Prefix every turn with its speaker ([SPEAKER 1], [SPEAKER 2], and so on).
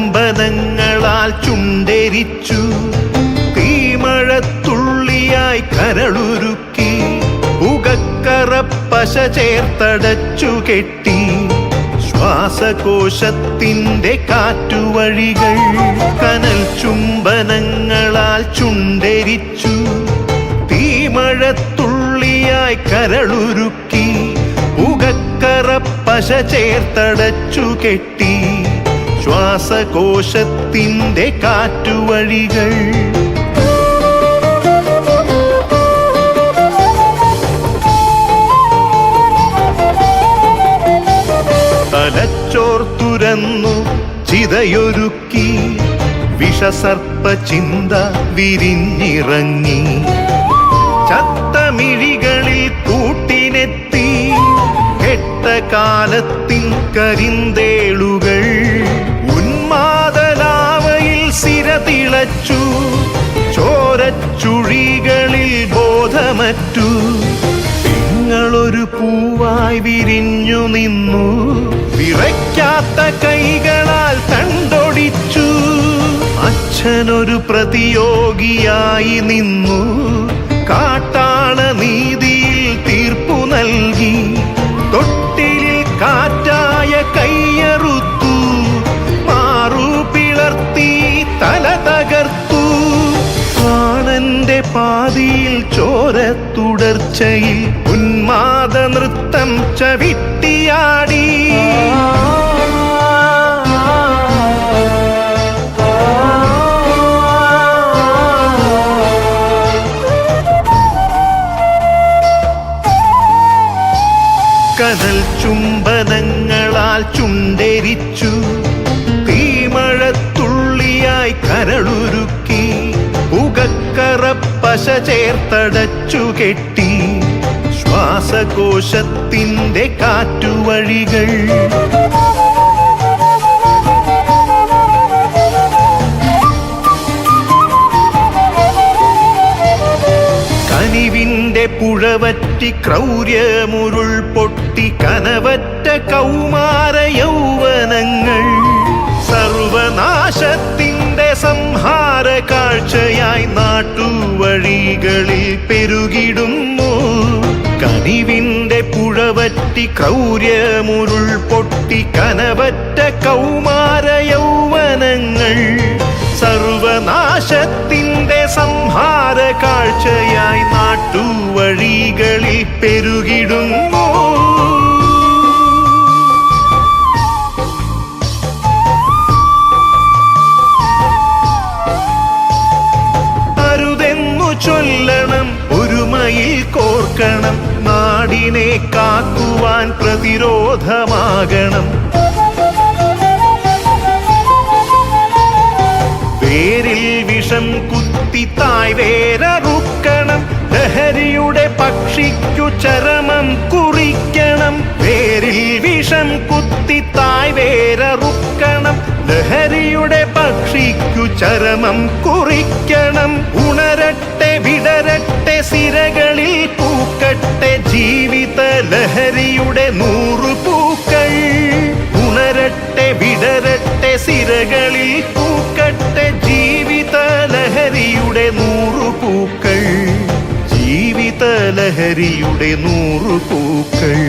[SPEAKER 1] ചുംബനങ്ങളാൽ ചുണ്ടെരിച്ചു, തീമഴത്തുള്ളിയായി കരളുരുക്കി, പുകക്കറപ്പശ ചേർത്തടച്ചു കെട്ടി, ശ്വാസകോശത്തിൻ്റെ കാറ്റുവഴികൾ. കനൽ ചുംബനങ്ങളാൽ ചുണ്ടെരിച്ചു, തീമഴത്തുള്ളിയായി കരളുരുക്കി, പുകക്കറപ്പശ ചേർത്തടച്ചു കെട്ടി, ശ്വാസകോശത്തിൻ്റെ കാറ്റുവഴികൾ. തലച്ചോർ തുരന്നു ചിതയൊരുക്കി, വിഷസർപ്പ ചിന്ത വിരിഞ്ഞിറങ്ങി, ചത്തമിഴികളിൽ കൂട്ടിനെത്തി, കെട്ട കാലത്തിൻ കരിന്തേളുകൾ. ഉന്മാദലാവയിൽ സിര തിളച്ചു, ചോരച്ചുഴികളിൽ ബോധമറ്റു, നിങ്ങളൊരു പൂവായി വിരിഞ്ഞു നിന്നു, വിറയ്ക്കാത്ത കൈകളാൽ തണ്ടൊടിച്ചു. അച്ഛനൊരു പ്രതിയോഗിയായി നിന്നു, കാട്ടാള നീതിയിൽ തീർപ്പു നൽകി, തൊട്ടിലിൽ കാറ്റായ കയ്യറുത്തു, മാറു പിളർത്തി തല തകർത്തു. പ്രാണന്റെ പാതിയിൽ ചോരത്തുടർച്ചയിൽ ഉന്മാദ നൃത്തം ചവിട്ടിയാടി. കനൽ ചുംബനങ്ങളാൽ ചുണ്ടെരിച്ചു, തീമഴത്തുള്ളിയായി കരളുരുക്കി, പുകക്കറപ്പശ ചേർത്തടച്ചു കെട്ടി, ശ്വാസകോശത്തിൻ്റെ കാറ്റുവഴികൾ. കനിവിൻ്റെ പുഴവറ്റി ക്രൗര്യമുരുൾ പൊട്ടി, കനവറ്റ കൗമാര യൗവനങ്ങൾ, സർവനാശത്തിൻ്റെ സംഹാര കാഴ്ചയായി നാട്ടുവഴികളിൽ പെരുകിടുന്നു. കനിവിൻ്റെ പുഴവറ്റി ക്രൗര്യമുരുൾ പൊട്ടി, കനവറ്റ കൗമാര യൗവനങ്ങൾ, സർവനാശത്തിൻ്റെ സംഹാര കാഴ്ചയായി നാട്ടുവഴികളിൽ പെരുകിടുന്നു. അരുതെന്നു ചൊല്ലണം, ഒരുമയിൽ കോർക്കണം, നാടിനെ കാക്കുവാൻ പ്രതിരോധമാകണം. വേരിൽ വിഷം കുത്തി തായ് വേരറുക്കണം, ലഹരിയുടെ പക്ഷിക്കു ചരമം കുറിക്കണം. വേരിൽ വിഷം കുത്തി തായ് വേരറുക്കണം, ലഹരിയുടെ പക്ഷിക്കു ചരമം കുറിക്കണം. ഉണരട്ടെ വിടരട്ടെ സിരകളിൽ പൂക്കട്ടെ, ജീവിത ലഹരിയുടെ 100 പൂക്കൾ. ഉണരട്ടെ വിടരട്ടെ സിരകളിൽ പൂക്കട്ടെ, ജീവിത ലഹരിയുടെ 100 പൂക്കൾ. ജീവിത ലഹരിയുടെ 100 പൂക്കൾ.